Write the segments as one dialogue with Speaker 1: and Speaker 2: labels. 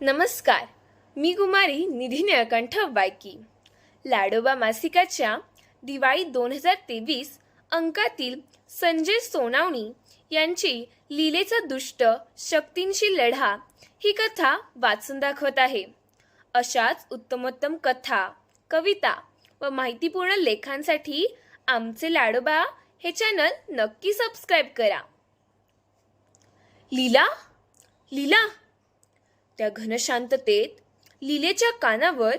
Speaker 1: नमस्कार. मी कुमारी निधी निळकंठ बायकी. लाडोबा मासिकाच्या दिवाळी 2023 अंकातील संजय सोनावणी यांची लीलेचा दुष्ट शक्तींशी लढा ही कथा वाचून दाखवत आहे. अशाच उत्तमोत्तम कथा, कविता व माहितीपूर्ण लेखांसाठी आमचे लाडोबा हे चॅनल नक्की सबस्क्राईब करा. लीला, लीला. त्या घनशांततेत लीलेच्या कानावर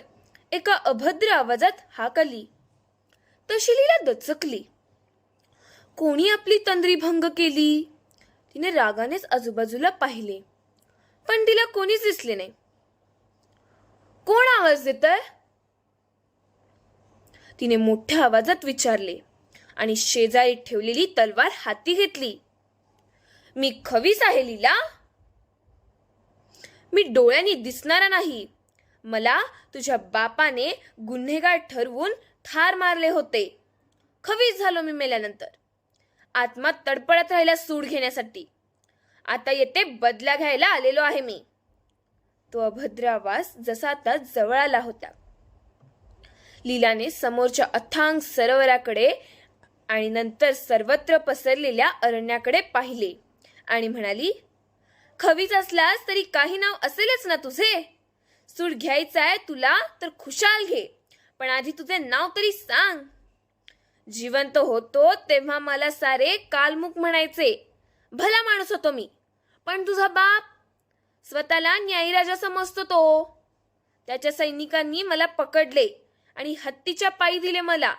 Speaker 1: एका अभद्र आवाजात हाक आली. तशी लीला दचकली. कोणी आपली तंद्री भंग केली? तिने रागानेच आजूबाजूला पाहिले, पण तिला कोणीच दिसले नाही. कोण आवाज देतंय? तिने मोठ्या आवाजात विचारले आणि शेजारी ठेवलेली तलवार हाती घेतली. मी खवीस आहे लीला. मी डोळ्यांनी दिसणारा नाही. मला तुझ्या बापाने गुन्हेगार ठरवून ठार मारले होते. खवीस झालो मी मेल्यानंतर. आत्मा तडपडत राहिला सूड घेण्यासाठी. आता येते बदला घ्यायला आलेलो आहे मी. तो अभद्र आवाज जसा आता जवळ आला होता. लीलाने समोरच्या अथांग सरोवराकडे आणि नंतर सर्वत्र पसरलेल्या अरण्याकडे पाहिले आणि म्हणाली, खवीच असलास तरी काही नाव असेलच ना तुझे. सूड घ्यायचाय तुला तर खुशाल घे, पण आधी तुझे नाव तरी सांग. जिवंत होतो तेव्हा मला सारे कालमुख म्हणायचे. भला माणूस होतो मी, पण तुझा बाप स्वतःला न्यायराजा समजतो तो. त्याच्या सैनिकांनी मला पकडले आणि हत्तीच्या पायी दिले मला.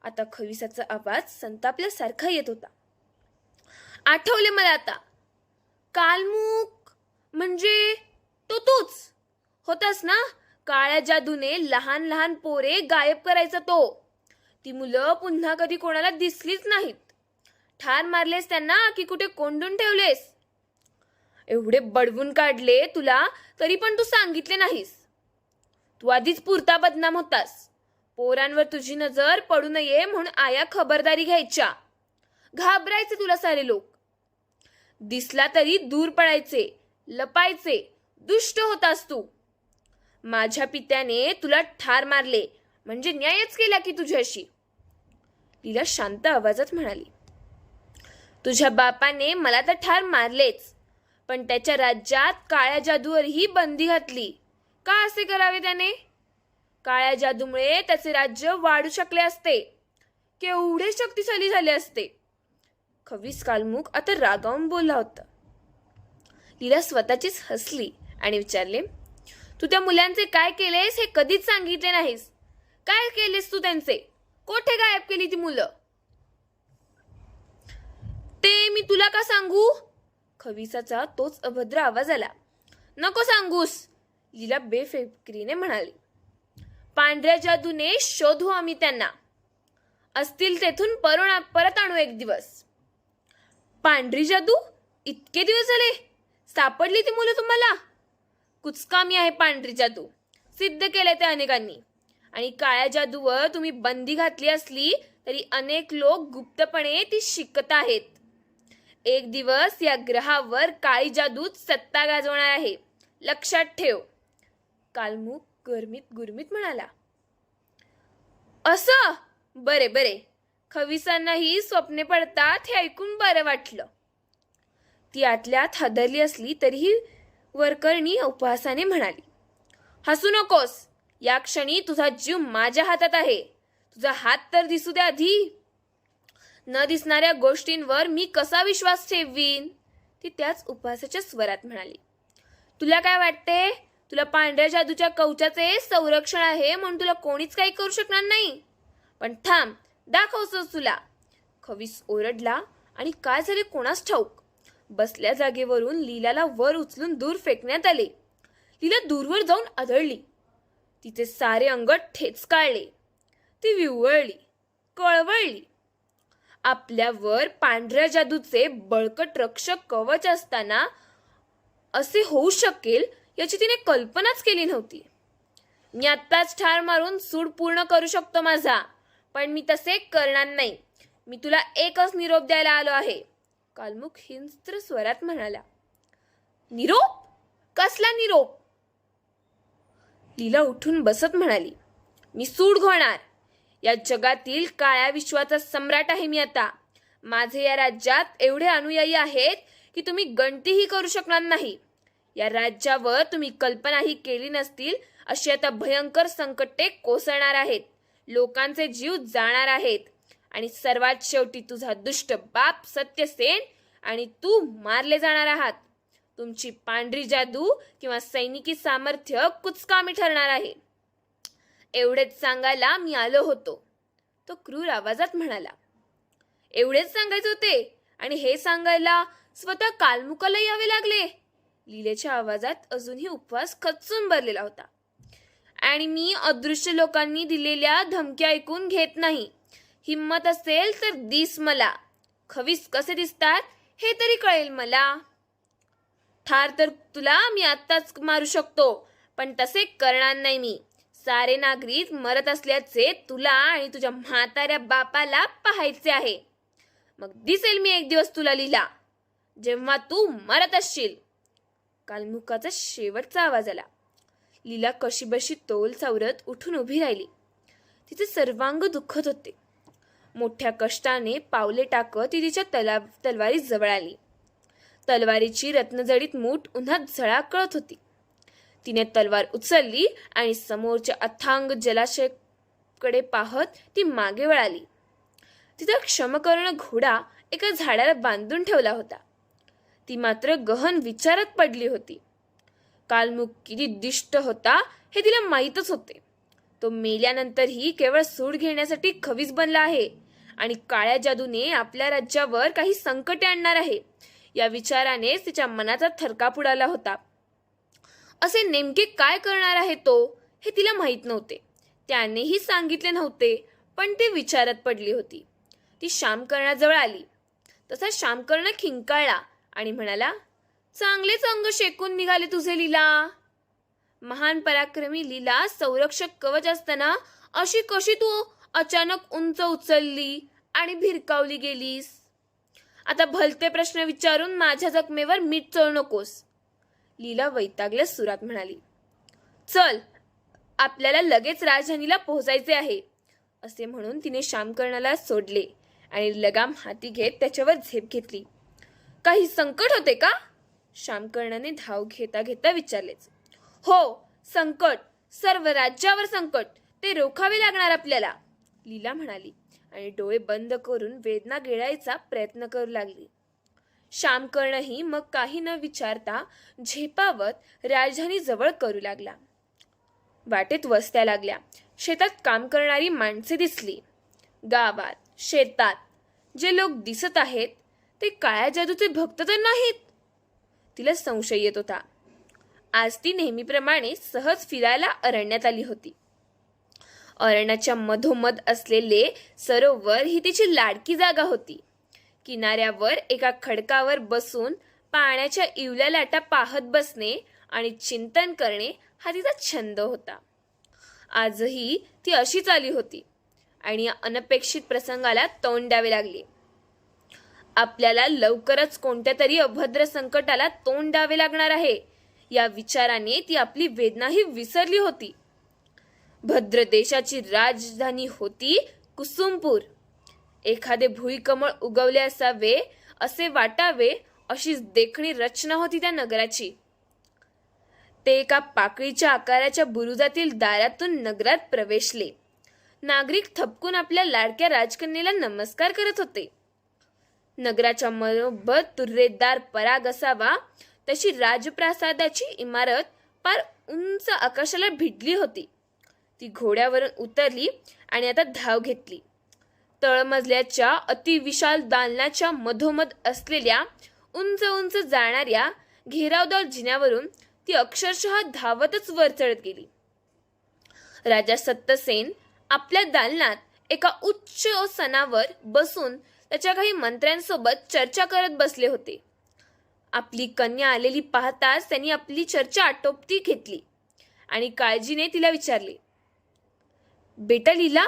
Speaker 1: आता खविसाचा आवाज संतापल्यासारखा येत होता. आठवले मला आता. कालमुख म्हणजे तो तूच होतास ना. काळ्या जादूने लहान लहान पोरे गायब करायचा तो. ती मुलं पुन्हा कधी कोणाला दिसलीच नाहीत. ठार मारलेस त्यांना की कुठे कोंडून ठेवलेस? एवढे बडवून काढले तुला तरी पण तू सांगितले नाहीस. तू आधीच पुरता बदनाम होतास. पोरांवर तुझी नजर पडू नये म्हणून आया खबरदारी घ्यायच्या. घाबरायचे तुला सारे लोक. दिसला तरी दूर पळायचे, लपायचे. दुष्ट होतास तू. माझ्या पित्याने तुला ठार मारले म्हणजे न्यायच केला की तुझ्याशी. लीला शांत आवाजात म्हणाली, तुझ्या बापाने मला तर ठार मारलेच, पण त्याच्या राज्यात काळ्या जादूवरही बंदी घातली. का असे करावे त्याने? काळ्या जादूमुळे त्याचे राज्य वाढू शकले असते. केवढे शक्तिशाली झाले असते. खवीस कालमुख आता रागावून बोलला होता. लीला स्वतःचीच हसली आणि विचारले, तू त्या मुलांचे काय केलेस हे कधीच सांगितले नाहीस. काय केलेस तू त्यांचे? कोठे गायब केली ती मुलं? ते मी तुला का सांगू? खविसाचा तोच अभद्र आवाज आला. नको सांगूस, लीला बेफिक्रीने म्हणाली. पांढऱ्या जादूने शोधू आम्ही त्यांना. असतील तेथून परत आणू एक दिवस. पांढरी जादू? इतके दिवस झाले सापडली ती मुलं तुम्हाला? कुचकामी आहे पांढरी जादू. सिद्ध केले ते अनेकांनी. आणि काळ्या जादूवर तुम्ही बंदी घातली असली तरी अनेक लोक गुप्तपणे ती शिकत आहेत. एक दिवस या ग्रहावर काळी जादूच सत्ता गाजवणार आहे. लक्षात ठेव. कालमुख गरमीत गुरमीत म्हणाला. असं? बरे बरे. खविसांनाही स्वप्ने पडतात हे ऐकून बरं वाटलं. ती आतल्यात हादरली असली तरीही वरकरणी उपहासाने म्हणाली, हसू नकोस. या क्षणी तुझा जीव माझ्या हातात आहे. तुझा हात तर दिसू दे आधी. न दिसणाऱ्या गोष्टींवर मी कसा विश्वास ठेवीन? ती त्याच उपहासाच्या स्वरात म्हणाली. तुला काय वाटते? तुला पांढऱ्या जादूच्या कवचाचे संरक्षण आहे म्हणून तुला कोणीच काही करू शकणार नाही. पण थांब, दाखवतोच तुला. खवीस ओरडला आणि काय झाले कोणास ठाऊक. बसल्या जागेवरून लीलाला वर उचलून दूर फेकण्यात आले. लीला दूरवर जाऊन आदळली. तिचे सारे अंग ठेचकाळले. ती विव्हळली, कळवळली. आपल्यावर पांढऱ्या जादूचे बळकट रक्षक कवच असताना असे होऊ शकेल याची तिने कल्पनाच केली नव्हती. मी आत्ताच ठार मारून सूड पूर्ण करू शकतो माझा, पण मी तसे करणार नाही. मी तुला एकच निरोप द्यायला आलो आहे. कालमुख हिंस्त्र स्वरात म्हणाला. निरोप? कसला निरोप? लीला उठून बसत म्हणाली, मी सूड घोळणार. या जगातील काळ्या विश्वाचा सम्राट आहे मी आता. माझे या राज्यात एवढे अनुयायी आहेत की तुम्ही गणतीही करू शकणार नाही. या राज्यावर तुम्ही कल्पनाही केली नसतील अशी आता भयंकर संकटे कोसळणार आहेत. लोकांचे जीव जाणार आहेत आणि सर्वात शेवटी तुझा दुष्ट बाप सत्यसेन आणि तू मारले जाणार आहात. तुमची पांढरी जादू किंवा सैनिकी सामर्थ्य कुचकामी ठरणार आहे. एवढेच सांगायला मी आलो होतो, तो क्रूर आवाजात म्हणाला. एवढेच सांगायचे होते आणि हे सांगायला स्वतः कालमुकाला यावे लागले? लीलेच्या आवाजात अजूनही उपवास खचून भरलेला होता. आणि मी अदृश्य लोकांनी दिलेल्या धमक्या ऐकून घेत नाही. हिम्मत असेल तर दिस मला. खवीस कसे दिसतात हे तरी कळेल मला. ठार तर तुला मी आत्ताच मारू शकतो, पण तसे करणार नाही मी. सारे नागरिक मरत असल्याचे तुला आणि तुझ्या म्हाताऱ्या बापाला पाहायचे आहे. मग दिसेल मी एक दिवस तुला लीला, जेव्हा तू मरत असशील. कालमुकाचा शेवटचा आवाज आला. लीला कशीबशी तोल सावरत उठून उभी राहिली. तिचे सर्वांग दुखत होते. मोठ्या कष्टाने पावले टाकत ती तिच्या तलवारी जवळ आली. तलवारीची रत्नजडीत मूठ उन्हात झळाकळत होती. तिने तलवार उचलली आणि समोरच्या अथांग जलाशयाकडे पाहत ती मागे वळाली. तिचा क्षमकर्ण घोडा एका झाडाला बांधून ठेवला होता. ती मात्र गहन विचारात पडली होती. कालमुख किती दिष्ट होता हे तिला माहीतच होते. तो मेल्यानंतरही केवळ सूड घेण्यासाठी खवीस बनला आहे आणि काळ्या जादूने आपल्या राज्यावर काही संकटे आणणार आहे या विचारानेच तिच्या मनाचा थरकाप उडाला होता. असे नेमके काय करणार आहे तो हे तिला माहीत नव्हते. त्यानेही सांगितले नव्हते, पण ती विचारात पडली होती. ती शामकर्णाजवळ आली. तसा शामकर्ण खिंकाळला आणि म्हणाला, चांगलेच अंग शेकून निघाले तुझे लीला. महान पराक्रमी लीला, संरक्षक कवच असताना अशी कशी तू अचानक उंच उचलली आणि भिरकावली गेलीस? आता भलते प्रश्न विचारून माझ्या जखमेवर मीठ चोळू नकोस. लीला वैतागल्या सुरात म्हणाली, चल आपल्याला लगेच राजधानीला पोहोचायचे आहे. असे म्हणून तिने शामकर्णाला सोडले आणि लगाम हाती घेत त्याच्यावर झेप घेतली. काही संकट होते का? शामकर्णाने धाव घेता घेता विचारलेच. हो, संकट, सर्व राज्यावर संकट. ते रोखावे लागणार आपल्याला, लीला म्हणाली आणि डोळे बंद करून वेदना गिळायचा प्रयत्न करू लागली. शामकर्णही मग काही न विचारता झेपावत राजधानी जवळ करू लागला. वाटेत वस्त्या लागल्या. शेतात काम करणारी माणसे दिसली. गावात, शेतात जे लोक दिसत आहेत ते काळ्या जादूचे भक्त तर नाहीत? तिला संशय येत होता. आज ती नेहमीप्रमाणे सहज फिरायला अरण्यात आली होती. अरण्याच्या मधोमध असलेले सरोवर ही तिची लाडकी जागा होती. किनाऱ्यावर एका खडकावर बसून पाण्याच्या इवल्या लाटा पाहत बसणे आणि चिंतन करणे हा तिचा छंद होता. आजही ती अशीच आली होती आणि या अनपेक्षित प्रसंगाला तोंड द्यावे लागले. आपल्याला लवकरच कोणत्या तरी अभद्र संकटाला तोंड द्यावे लागणार आहे या विचाराने ती आपली वेदनाही विसरली होती. भद्र देशाची राजधानी होती कुसुमपूर. एखादे भुईकमळ उगवले असावे असे वाटावे अशीच देखणी रचना होती त्या नगराची. ते एका पाकळीच्या आकाराच्या बुरुजातील दारातून नगरात प्रवेशले. नागरिक थपकून आपल्या लाडक्या राजकन्येला नमस्कार करत होते. नगराच्या मधोमध तुर्रेदार पराग असावा तशी राजप्रासादाची इमारत फार उंच आकाशाला भिडली होती. ती घोड्यावरून उतरली आणि आता धाव घेतली. तळमजल्याच्या अतिविशाल दालनाच्या मधोमध असलेल्या उंच उंच जाणाऱ्या घेरावदार जिन्यावरून ती अक्षरशः धावतच वर चढत गेली. राजा सत्यसेन आपल्या दालनात एका उच्च सणावर बसून त्याच्या काही मंत्र्यांसोबत चर्चा करत बसले होते. आपली कन्या आलेली पाहताच त्यांनी आपली चर्चा आटोपती घेतली आणि काळजीने तिला विचारले, बेटा लीला,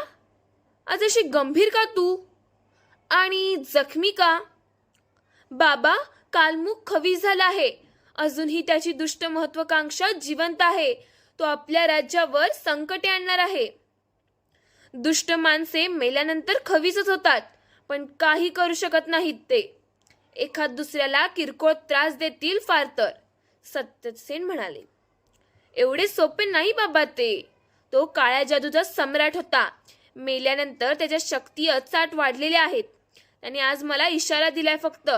Speaker 1: आज अशी गंभीर का तू आणि जखमी का? बाबा, कालमुख खवीस झाला आहे अजूनही त्याची दुष्ट महत्वाकांक्षा जिवंत आहे. तो आपल्या राज्यावर संकटे आणणार आहे. दुष्ट माणसे मेल्यानंतर खवीसच होतात, पण काही करू शकत नाहीत. ते एखाद दुसऱ्याला किरकोळ त्रास देतील फार तर, सत्यसेन म्हणाले. एवढे सोपे नाही बाबा ते. तो काळ्या जादूचा सम्राट होता. मेल्यानंतर त्याच्या शक्ती अचाट वाढलेल्या आहेत. त्याने आज मला इशारा दिलाय फक्त.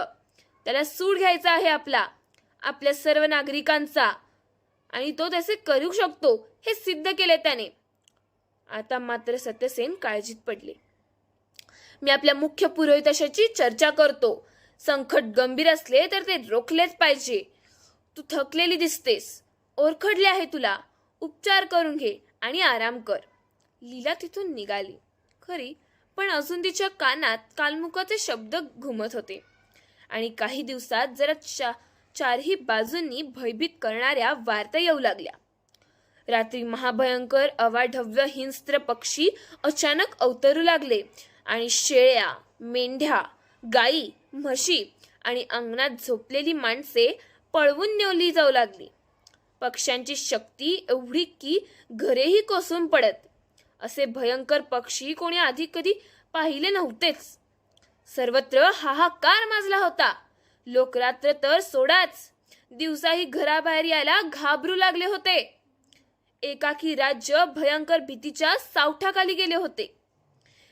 Speaker 1: त्याला सूड घ्यायचा आहे आपल्या सर्व नागरिकांचा, आणि तो तसे करू शकतो हे सिद्ध केले त्याने. आता मात्र सत्यसेन काळजीत पडले. मी आपल्या मुख्य पुरोहिताशी चर्चा करतो. संकट गंभीर असले तर ते रोखलेच पाहिजे. तू थकलेली दिसतेस, ओरखडले आहे तुला. उपचार करून घे आणि आराम कर. लीला तिथून निघाली खरी, पण अजून तिच्या कानात कालमुखाचे शब्द घुमत होते. आणि काही दिवसात जरा चारही बाजूंनी भयभीत करणाऱ्या वार्ता येऊ लागल्या. रात्री महाभयंकर अवाढव्य हिंस्त्र पक्षी अचानक अवतरू लागले आणि शेळ्या, मेंढ्या, गाई, म्हशी आणि अंगणात झोपलेली माणसे पळवून नेवली जाऊ लागली. पक्ष्यांची शक्ती एवढी की घरेही कोसळून पडत. असे भयंकर पक्षी कोणी आधी कधी पाहिले नव्हतेच. सर्वत्र हाहाकार माजला होता. लोक रात्र तर सोडाच, दिवसाही घराबाहेर यायला घाबरू लागले होते. एकाकी राज्य भयंकर भीतीच्या सावठाखाली गेले होते.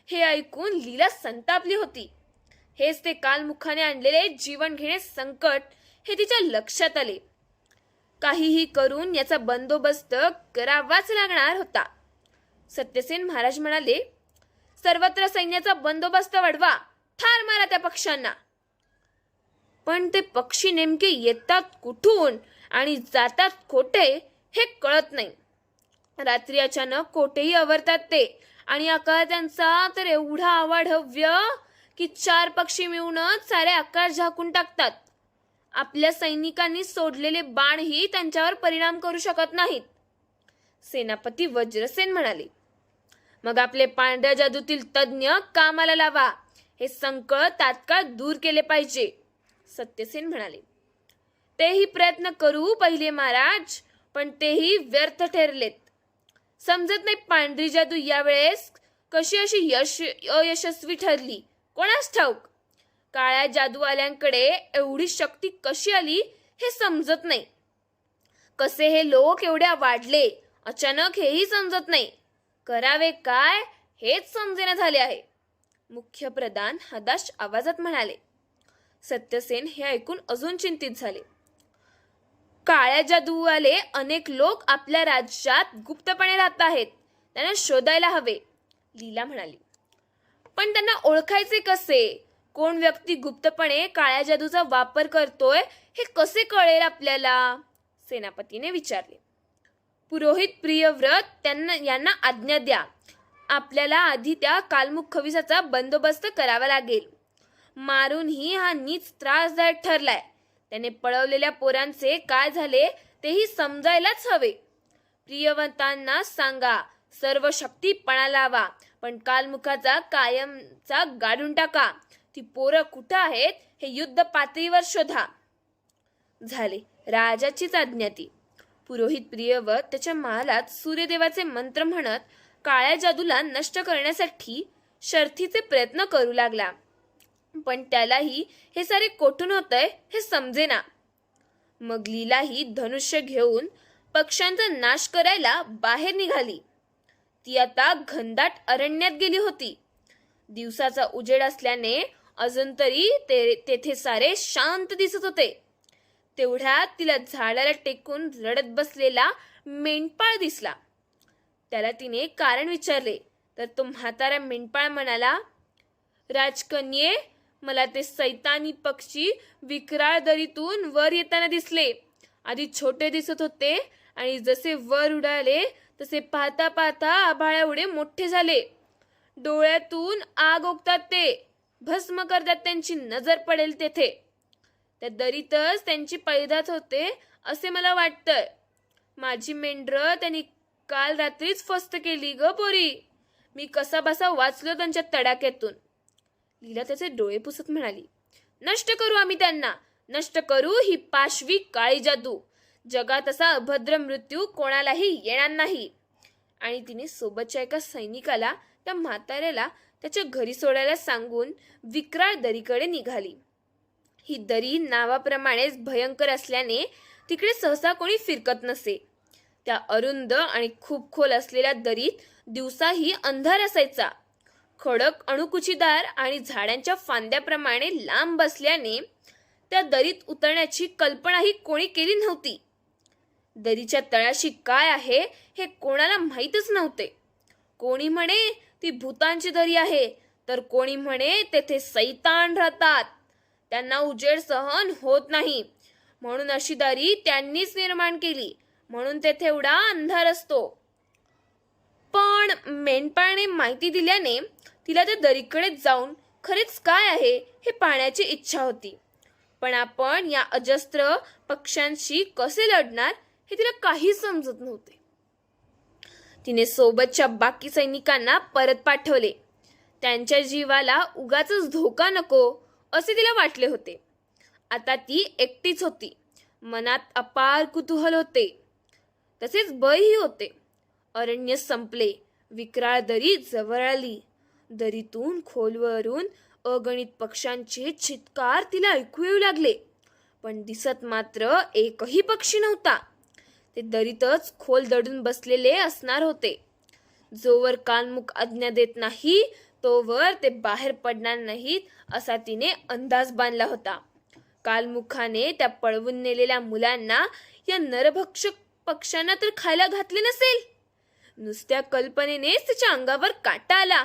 Speaker 1: हे ऐकून लीला संतापली होती. हेच ते कालमुखाने आणलेले जीवन घेणे संकट हे तिच्या लक्षात आले. काहीही करून याचा बंदोबस्त करावाच लागणार होता. सत्यसेन महाराज म्हणाले, सर्वत्र सैन्याचा बंदोबस्त वाढवा, ठार मारा त्या पक्ष्यांना. पण ते पक्षी नेमके येतात कुठून आणि जातात कोठे हे कळत नाही. रात्री अचानक कोठेही अवरतात ते, आणि आकार त्यांचा तर एवढा अवाढव्य की 4 पक्षी मिळूनच सारे आकाश झाकून टाकतात. आपल्या सैनिकांनी सोडलेले बाणही त्यांच्यावर परिणाम करू शकत नाहीत. सेनापती वज्रसेन म्हणाले, मग आपले पांढऱ्या जादूतील तज्ज्ञ कामाला लावा. हे संकट तात्काळ दूर केले पाहिजे. सत्यसेन म्हणाले, तेही प्रयत्न करू पहिले महाराज, पण तेही व्यर्थ ठरलेत. समजत नाही पांढरी जादू यावेळेस कशी अशी अयशस्वी ठरली, कोणास ठाऊक. काळ्या जादूवाल्यांकडे एवढी शक्ती कशी आली हे समजत नाही. कसे हे लोक एवढ्या वाढले अचानक हेही समजत नाही. करावे काय हेच समजेना झाले आहे. मुख्य प्रधान हताश आवाजात म्हणाले. सत्यसेन हे ऐकून अजून चिंतित झाले. काळ्या जादूवाले अनेक लोक आपल्या राज्यात गुप्तपणे राहत आहेत. त्यांना शोधायला हवे, लीला म्हणाली. पण त्यांना ओळखायचे कसे? कोण व्यक्ती गुप्तपणे काळ्या जादूचा वापर करतोय हे कसे कळेल आपल्याला? सेनापतीने विचारले. पुरोहित प्रियव्रत यांना आज्ञा द्या. आपल्याला आधी त्या कालमुख खविसाचा बंदोबस्त करावा लागेल. मारूनही हा नीच त्रासदायक ठरलाय. त्याने पळवलेल्या पोरांचे काय झाले तेही समजायलाच हवे. प्रियवंतांना सांगा, सर्व शक्ती पणा लावा, पण कालमुखाचा कायमचा गाडून टाका. ती पोरं कुठं आहेत हे युद्ध पातळीवर शोधा. झाले, राजाचीच आज्ञा ती. पुरोहित प्रियव्रत त्याच्या महालात सूर्यदेवाचे मंत्र म्हणत काळ्या जादूला नष्ट करण्यासाठी शर्थीचे प्रयत्न करू लागला. पण त्यालाही हे सारे कोठून होतंय हे समजेना. मग लीलाही धनुष्य घेऊन पक्ष्यांचा नाश करायला बाहेर निघाली. ती आता घनदाट अरण्यात गेली होती. दिवसाचा उजेड असल्याने अजून तरी तेथे सारे शांत दिसत होते. तेवढ्यात तिला झाडाला टेकून रडत बसलेला मेंढपाळ दिसला. त्याला तिने कारण विचारले तर तो म्हातारा मेंढपाळ म्हणाला, राजकन्ये, मला ते सैतानी पक्षी विक्राळ दरीतून वर येताना दिसले. आधी छोटे दिसत होते आणि जसे वर उडाले तसे पाहता पाहता आभाळा एवढे मोठे झाले. डोळ्यातून आग ओकतात ते, भस्म करतात त्यांची नजर पडेल तेथे. त्या दरीतच त्यांची पैदास होते असे मला वाटतंय. माझी मेंढरं त्यांनी काल रात्रीच फस्त केली ग पोरी. मी कसा बसा वाचलो त्यांच्या तडाख्यातून. लीला त्याचे डोळे पुसत म्हणाली, नष्ट करू आम्ही त्यांना, नष्ट करू ही पाशवी काळी जादू. जगात असा अभद्र मृत्यू कोणालाही येणार नाही. आणि तिने सोबतच्या एका सैनिकाला त्या म्हाताऱ्याला त्याच्या घरी सोडायला सांगून विक्राळ दरीकडे निघाली. ही दरी नावाप्रमाणेच भयंकर असल्याने तिकडे सहसा कोणी फिरकत नसे. त्या अरुंद आणि खूप खोल असलेल्या दरीत दिवसाही अंधार असायचा. खडक अणुकुचीदार आणि झाडांच्या फांद्याप्रमाणे लांब बसल्याने त्या दरीत उतरण्याची कल्पनाही कोणी केली नव्हती. दरीच्या तळाशी काय आहे हे कोणाला माहीतच नव्हते. कोणी म्हणे ती भूतांची दरी आहे, तर कोणी म्हणे तेथे सैतान राहतात. त्यांना उजेड सहन होत नाही, म्हणून अशी दरी त्यांनीच निर्माण केली, म्हणून तेथे एवढा अंधार असतो. पण मेंढपाळाने माहिती दिल्याने तिला त्या दरीकडे जाऊन खरेच काय आहे हे पाहण्याची इच्छा होती. पण आपण या अजस्त्र पक्ष्यांशी कसे लढणार हे तिला काही समजत नव्हते. तिने सोबतच्या बाकी सैनिकांना परत पाठवले. त्यांच्या जीवाला उगाचच धोका नको असे तिला वाटले होते. आता ती एकटीच होती. मनात अपार कुतूहल होते, तसेच भयही होते. अरण्य संपले. विक्राळ दरी जवळ आली. दरीतून खोलवरून अगणित पक्ष्यांचे चित्कार तिला ऐकू येऊ लागले, पण दिसत मात्र एकही पक्षी नव्हता. ते दरीतच खोल दडून बसलेले असणार होते. जोवर कालमुख आज्ञा देत नाही तोवर ते बाहेर पडणार नाहीत असा तिने अंदाज बांधला होता. कालमुखाने त्या पळवून नेलेल्या मुलांना या नरभक्षक पक्ष्यांना तर खायला घातले नसेल. नुसत्या कल्पनेनेच तिच्या अंगावर काटा आला.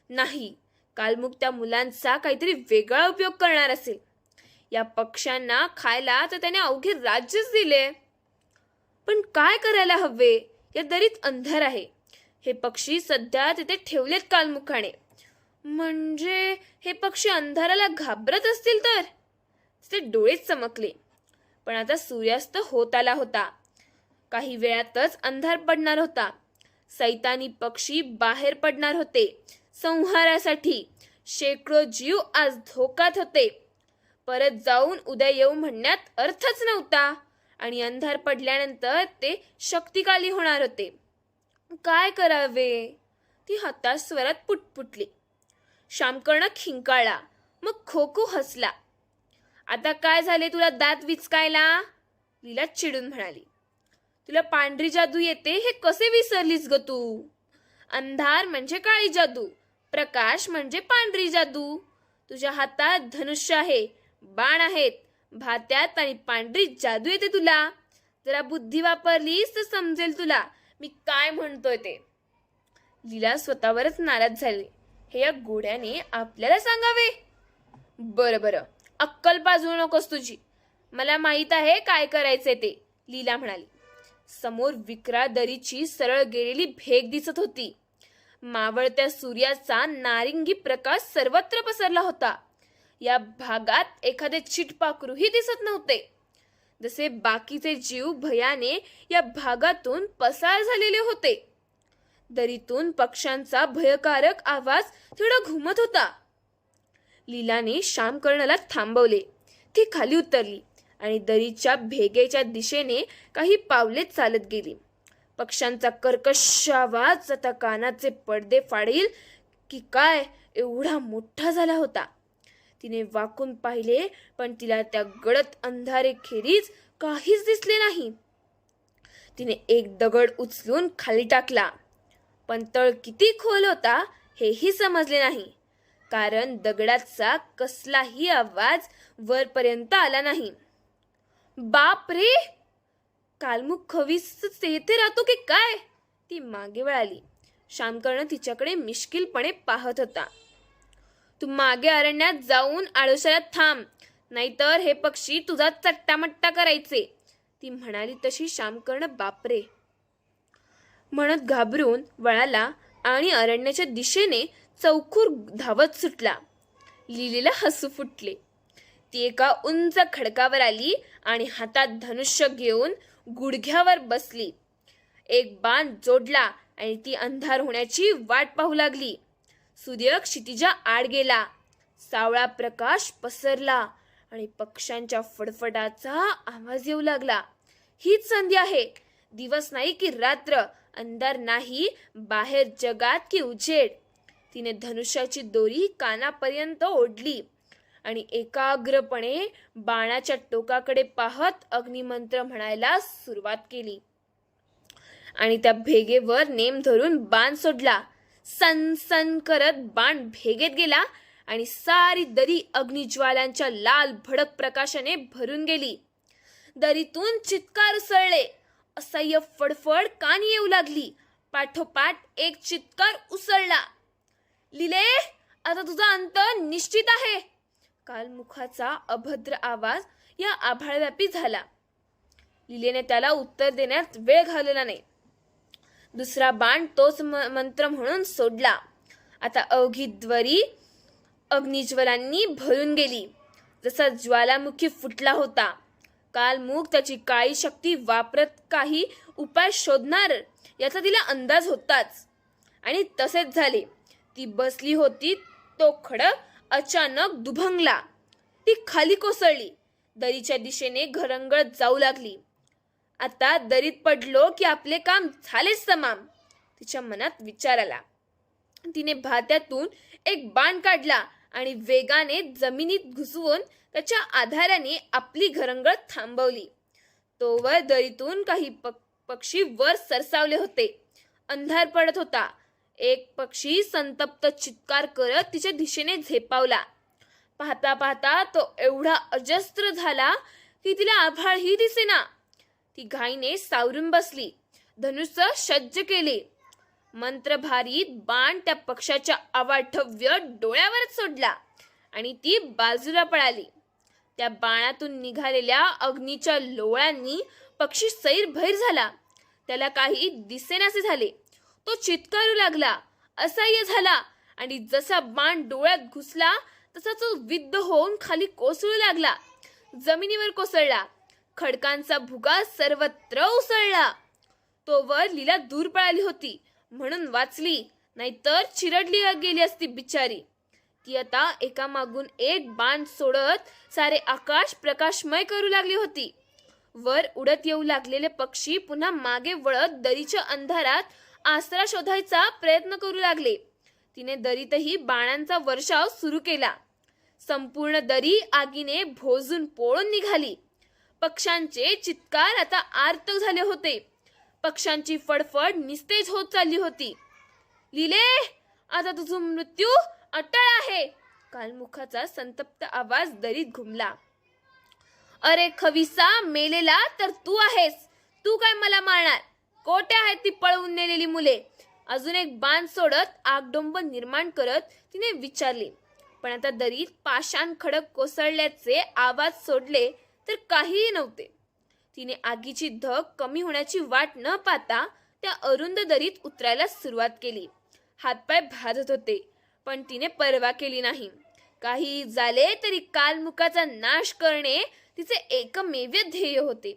Speaker 1: नाही, कालमुख त्या मुलांचा काहीतरी वेगळा उपयोग करणार असेल. या पक्ष्यांना खायला तर त्याने अवघे राज्यच दिले. पण काय करायला हवे? या दरीत अंधार आहे. हे पक्षी सध्या तिथे ठेवलेत कालमुखाने. म्हणजे हे पक्षी अंधाराला घाबरत असतील तर? तिचे डोळेच चमकले. पण आता सूर्यास्त होत आला होता. काही वेळातच अंधार पडणार होता. सैतानी पक्षी बाहेर पडणार होते संहारासाठी. शेकडो जीव आज धोक्यात होते. परत जाऊन उद्या येऊ म्हणण्यात अर्थच नव्हता. आणि अंधार पडल्यानंतर ते शक्तिकाली होणार होते. काय करावे? ती हताश स्वरात पुटपुटली. शामकर्ण खिंकाळला, मग खोखू हसला. आता काय झाले तुला दात विचकायला? लीला चिडून म्हणाली. तुला पांढरी जादू येते हे कसे विसरलीस ग तू? अंधार म्हणजे काळी जादू, प्रकाश म्हणजे पांढरी जादू. तुझ्या हातात धनुष्य आहे, बाण आहेत, भात्यात आणि पांढरी जादू येते तुला. जरा बुद्धी वापरलीस तर समजेल तुला मी काय म्हणतोय ते. लीला स्वतःवरच नाराज झाली. हे या घोड्याने आपल्याला सांगावे? बरं बरं, अक्कल पाजवू नकोस तुझी. मला माहीत आहे काय करायचे ते, लीला म्हणाली. समोर विक्राळ दरीची सरळ गेलेली भेग दिसत होती. मावळत्या सूर्याचा नारिंगी प्रकाश सर्वत्र पसरला होता. या भागात एखादे चिटपाखरूही दिसत नव्हते. जसे बाकीचे जीव भयाने या भागातून पसार झालेले होते. दरीतून पक्ष्यांचा भयकारक आवाज थोडा घुमत होता. लीलाने शामकर्णला थांबवले. ती खाली उतरली आणि दरीच्या भेगेच्या दिशेने काही पावले चालत गेली. पक्ष्यांचा कर्कश आवाज आता कानाचे पडदे फाडेल की काय एवढा मोठा झाला होता. तिने वाकून पाहिले, पण तिला त्या गडद अंधारेखेरीज काहीच दिसले नाही. तिने एक दगड उचलून खाली टाकला, पण तळ किती खोल होता हेही समजले नाही, कारण दगडाचा कसलाही आवाज वरपर्यंत आला नाही. बाप रे, कालमुख खवीस तेथे राहतो की काय? ती मागे वळाली. शामकर्ण तिच्याकडे मिश्किलपणे पाहत होता. तू मागे अरण्यात जाऊन आळोशाला थांब, नाहीतर हे पक्षी तुझा चट्टामट्टा करायचे, ती म्हणाली. तशी शामकर्ण बापरे म्हणत घाबरून वळाला आणि अरण्याच्या दिशेने चौखूर धावत सुटला. लीलेला हसू फुटले. ती एका उंच खडकावर आली आणि हातात धनुष्य घेऊन गुडघ्यावर बसली. एक बाण जोडला आणि ती अंधार होण्याची वाट पाहू लागली. सूर्य क्षितिजा आड गेला. सावळा प्रकाश पसरला आणि पक्ष्यांच्या फडफडाचा आवाज येऊ लागला. हीच संधी आहे. दिवस नाही की रात्र, अंधार नाही, बाहेर जगात की उजेड. तिने धनुष्याची दोरी कानापर्यंत ओढली आणि एकाग्रपणे बाणाच्या टोकाकडे पाहत अग्निमंत्र म्हणायला सुरुवात केली. आणि त्या भेगेवर नेम धरून बाण सोडला. सन सन करत बाण भेगेत गेला आणि सारी दरी अग्निज्वालांच्या लाल भडक प्रकाशाने भरून गेली. दरीतून चित्कार उसळले. असह्य फडफड कानी येऊ लागली. पाठोपाठ एक चित्कार उसळला. लिले, आता तुझा अंत निश्चित आहे. कालमुखाचा अभद्र आवाज या आभाळव्यापी झाला. लिलेने त्याला उत्तर देण्यात वेळ घालवला नाही. दुसरा बाण तोच मंत्र म्हणून सोडला. आता अवघी द्वरी अग्निज्वलांनी भरून गेली. जसा ज्वालामुखी फुटला होता. कालमुख त्याची काळी शक्ती वापरत काही उपाय शोधणार याचा तिला अंदाज होताच. आणि तसेच झाले. ती बसली होती तो खडक अचानक दुभंगला. ती खाली कोसळली. दरीच्या दिशेने घरंगळत जाऊ लागली. आता दरीत पडलो की आपले काम झालेच तमाम, तिच्या मनात विचार आला. तिने भात्यातून एक बाण काढला आणि वेगाने जमिनीत घुसवून त्याच्या आधाराने आपली घरंगळ थांबवली. तोवर दरीतून काही पक्षी वर सरसावले होते. अंधार पडत होता. एक पक्षी संतप्त चित्कार करत तिच्या दिशेने झेपावला. पाहता पाहता तो एवढा अजस्त्र झाला की तिला आभाळही दिसेना. ती घाईने सावरून बसली. धनुष्य सज्ज केले. मंत्रभारीत बाण त्या पक्षाच्या अवाढव्य डोळ्यावरच सोडला आणि ती बाजूला पळाली. त्या बाणातून निघालेल्या अग्नीच्या लोळांनी पक्षी सैरभैर झाला. त्याला काही दिसेनासे झाले. तो चित्कारू लागला. असह्य झाला आणि जसा बाण डोळ्यात घुसला तसा तो विद्ध होऊन खाली कोसळू लागला. जमिनीवर कोसळला. खडकांचा भुगा सर्वत्र उसळला. तोवर लीला दूर पळाली होती म्हणून वाचली, नाहीतर चिरडली गेली असती बिचारी. ती आता एकामागून एक बाण सोडत सारे आकाश प्रकाशमय करू लागली होती. वर उडत येऊ लागलेले पक्षी पुन्हा मागे वळत दरीच्या अंधारात आसरा शोधायचा प्रयत्न करू लागले. तिने दरीतही बाणांचा वर्षाव सुरू केला. संपूर्ण दरी आगीने भोजून पोळून निघाली. पक्ष्यांचे चित्कार आता आर्त झाले होते. पक्ष्यांची फडफड निस्तेज होत चालली होती. लिले, आता तुझा मृत्यू अटळ आहे. कालमुखाचा संतप्त आवाज दरीत घुमला. अरे खविसा मेलेला तर तू आहेस. तू काय मला मारणार? कोठे आहेत ती पळवून नेलेली मुले? अजून एक बाण सोडत आगडोंब निर्माण करत तिने विचारले. पण आता दरीत पाषाण खडक कोसळल्याचे आवाज सोडले तर काहीही नव्हते. तिने आगीची धग कमी होण्याची वाट न पाहता त्या अरुंद दरीत उतरायला सुरुवात केली. हातपाय भाजत होते, पण तिने पर्वा केली नाही. काही झाले तरी कालमुखाचा नाश करणे तिचे एकमेव ध्येय होते.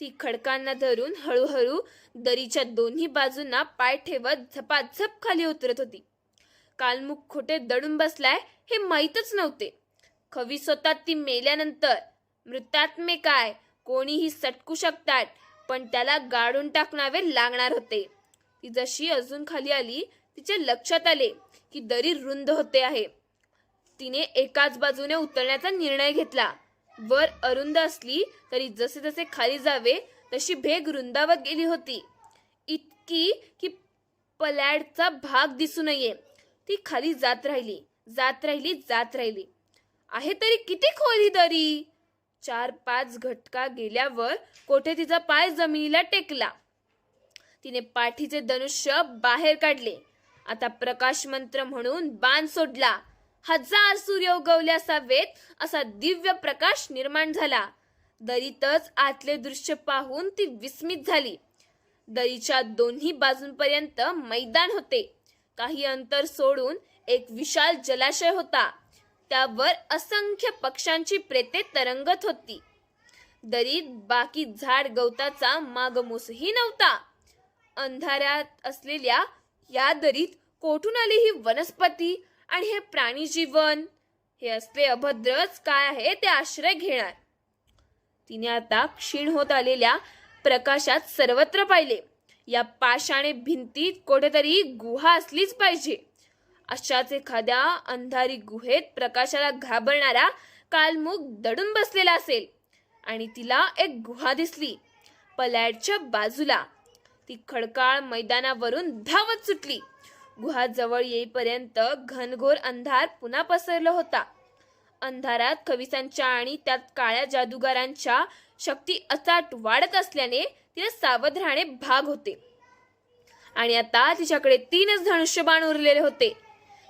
Speaker 1: ती खडकांना धरून हळूहळू दरीच्या दोन्ही बाजूंना पाय ठेवत झपाझप खाली उतरत होती. कालमुख खोटे दडून बसलाय हे माहीतच नव्हते. खवी स्वतः ती मेल्यानंतर मृतात्मे काय कोणीही सटकू शकतात, पण त्याला गाडून टाकणावे लागणार होते. ती जशी अजून खाली आली तिच्या लक्षात आले की दरी रुंद होते आहे. तिने एकाच बाजूने उतरण्याचा निर्णय घेतला. वर अरुंद असली तरी जसे जसे खाली जावे तशी भेग रुंदावत गेली होती. इतकी की पल्याडचा भाग दिसू नये. ती खाली जात राहिली. आहे तरी किती खोल ही दरी? 4-5 घटका गेल्यावर कोठे तिचा पाय जमिनीला टेकला. तिने पाठीचे धनुष्य बाहेर काढले. आता प्रकाश मंत्र म्हणून बाण सोडला. 1000 सूर्य उगवले असावेत असा दिव्य प्रकाश निर्माण झाला. दरीतच आतले दृश्य पाहून ती विस्मित झाली. दरीच्या दोन्ही बाजूंपर्यंत मैदान होते. काही अंतर सोडून एक विशाल जलाशय होता. त्यावर असंख्य पक्ष्यांची प्रेते तरंगत होती. दरीत बाकी झाड गवताचा मागमूसही नव्हता. अंधारात असलेल्या या दरीत कोठून आली ही वनस्पती आणि हे प्राणी जीवन? हे असले अभद्रच काय आहे ते आश्रय घेणार. तिने आता क्षीण होत आलेल्या प्रकाशात सर्वत्र पाहिले. या पाषाणे भिंतीत कुठेतरी गुहा असलीच पाहिजे. अशाच एखाद्या अंधारी गुहेत प्रकाशाला घाबरणारा कालमुख दडून बसलेला असेल. आणि तिला एक गुहा दिसली पलायडच्या बाजूला. ती खडकाळ मैदानावरून धावत सुटली. गुहा जवळ येईपर्यंत घनघोर अंधार पुन्हा पसरला होता. अंधारात खविसांच्या आणि त्यात काळ्या जादूगारांच्या शक्ती अचाट वाढत असल्याने तिला सावध राहणे भाग होते. आणि आता तिच्याकडे 3च धनुष्यबाण उरलेले होते.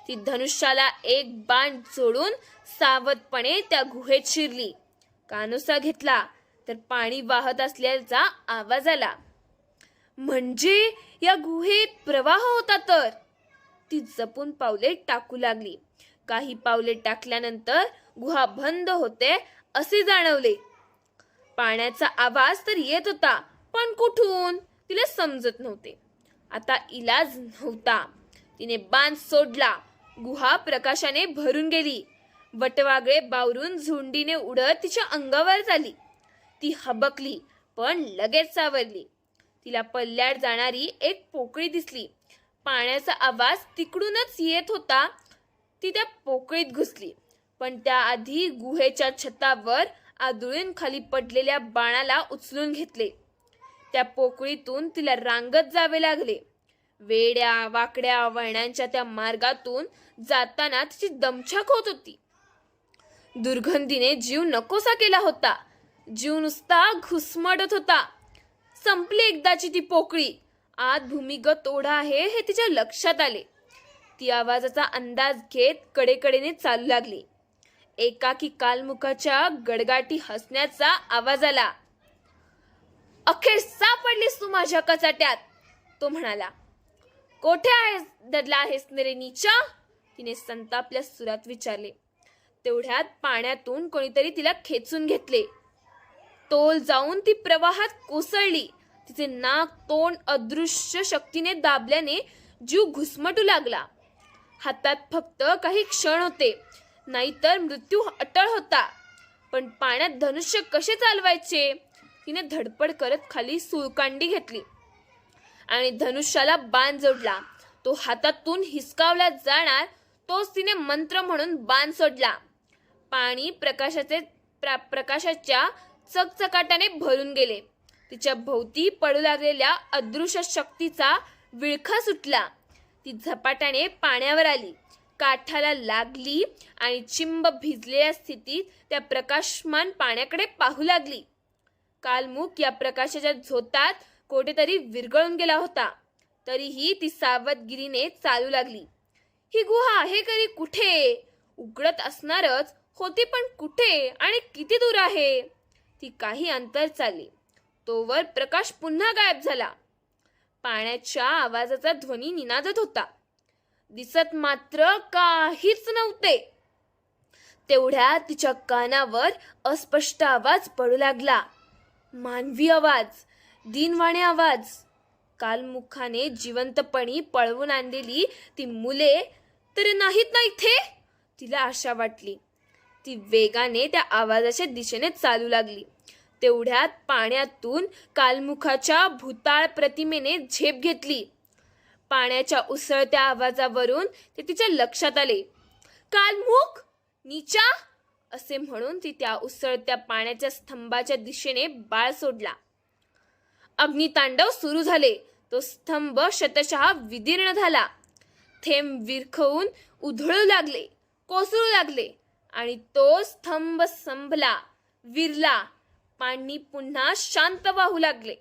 Speaker 1: ती धनुष्याला एक बाण जोडून सावधपणे त्या गुहेत शिरली. कानोसा घेतला तर पाणी वाहत असल्याचा आवाज आला. म्हणजे या गुहेत प्रवाह होता तर. ती जपून पावले टाकू लागली. काही पावले टाकल्यानंतर गुहा बंद होते असे जाणवले. पाण्याचा आवाज तर येत होता, पण कुठून तिला समजत नव्हते. आता इलाज नव्हता. तिने बाण सोडला. गुहा प्रकाशाने भरून गेली. वटवागळे बावरून झुंडीने उडत तिच्या अंगावर आली. ती हबकली पण लगेच सावरली. तिला पल्ल्याड जाणारी एक पोकळी दिसली. पाण्याचा आवाज तिकडूनच येत होता. ती त्या पोकळीत घुसली, पण त्याआधी गुहेच्या छतावर आदळून खाली पडलेल्या बाणाला उचलून घेतले. त्या पोकळीतून तिला रांगत जावे लागले. वेड्या वाकड्या वळणांच्या त्या मार्गातून जाताना तिची दमछाक होत होती. दुर्गंधीने जीव नकोसा केला होता. जीव नुसता घुसमटत होता. संपली एकदाची ती पोकळी. आत भूमिगत ओढा आहे हे तिच्या लक्षात आले. ती आवाजाचा अंदाज घेत कडेकडेने चालू लागली. एकाकी कालमुखाच्या गडगाटी हसण्याचा आवाज आला. अखेर सापडलीस तू माझ्या कचाट्यात, तो म्हणाला. कोठे आहेस दडला आहेस रे नीचा, तिने संतापल्या सुरात विचारले. तेवढ्यात पाण्यातून कोणीतरी तिला खेचून घेतले. तोल जाऊन ती प्रवाहात कोसळली. तिचे नाक तोंड अदृश्य शक्तीने दाबल्याने जीव घुसमटू लागला. हातात फक्त काही क्षण होते, नाहीतर मृत्यू अटळ होता. पण पाण्यात धनुष्य कसे चालवायचे? तिने धडपड करत खाली सुळकांडी घेतली आणि धनुष्याला बाण जोडला. तो हातातून हिसकावला जाणार तोच तिने मंत्र म्हणून बाण सोडला. पाणी प्रकाशाच्या चकचकाटाने भरून गेले. तिच्या भोवती पडू लागलेल्या अदृश्य शक्तीचा विळखा सुटला. ती झपाट्याने पाण्यावर आली, काठाला लागली आणि चिंब भिजलेल्या स्थितीत त्या प्रकाशमान पाण्याकडे पाहू लागली. कालमुख या प्रकाशाच्या झोतात कोठेतरी विरघळून गेला होता. तरीही ती सावधगिरीने चालू लागली. ही गुहा आहे कधी कुठे? उघडत असणारच होती, पण कुठे आणि किती दूर आहे? ती काही अंतर चालली तोवर प्रकाश पुन्हा गायब झाला. पाण्याच्या आवाजाचा ध्वनी निनादत होता. दिसत मात्र काहीच नव्हते. तेवढ्यात तिच्या कानावर अस्पष्ट आवाज पडू लागला. मानवी आवाज, दीनवाणे आवाज. कालमुखाने जिवंतपणी पळवून आणलेली ती मुले तर नाहीत ना इथे? तिला आशा वाटली. ती वेगाने त्या आवाजाच्या दिशेने चालू लागली. तेवढ्यात पाण्यातून कालमुखाच्या भूताळ प्रतिमेने झेप घेतली. पाण्याच्या उसळत्या आवाजावरून ते तिच्या लक्षात आले. कालमुख, नीचा, असे म्हणून ती त्या उसळत्या पाण्याच्या स्तंभाच्या दिशेने बाळ सोडला. अग्नितांडव सुरू झाले. तो स्तंभ शतशः विदीर्ण झाला. थेंब विरखवून उधळू लागले, कोसळू लागले आणि तो स्तंभ संभला, विरला. पाणी पुन्हा शांत वाहू लागले.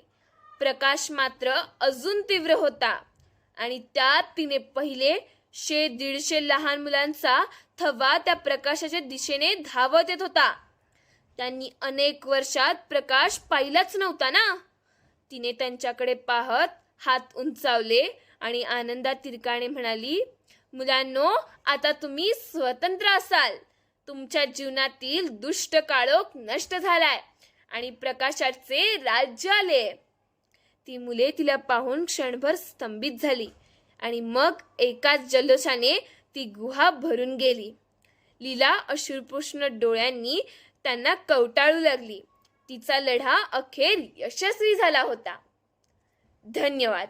Speaker 1: प्रकाश मात्र अजून तीव्र होता आणि त्यात तिने पहिले 100-150 लहान मुलांचा थवा त्या प्रकाशाच्या दिशेने धावत येत होता. त्यांनी अनेक वर्षात प्रकाश पाहिलाच नव्हता ना. तिने त्यांच्याकडे पाहत हात उंचावले आणि आनंदात तिरकाने म्हणाली, मुलांनो, आता तुम्ही स्वतंत्र असाल. तुमच्या जीवनातील दुष्ट काळोख नष्ट झालाय आणि प्रकाशाचे राज्य आले. ती मुले तिला पाहून क्षणभर स्तंभित झाली आणि मग एकाच जल्लोषाने ती गुहा भरून गेली. लीला अश्रुपूर्ण डोळ्यांनी त्यांना कवटाळू लागली. तिचा लढा अखेर यशस्वी झाला होता. धन्यवाद.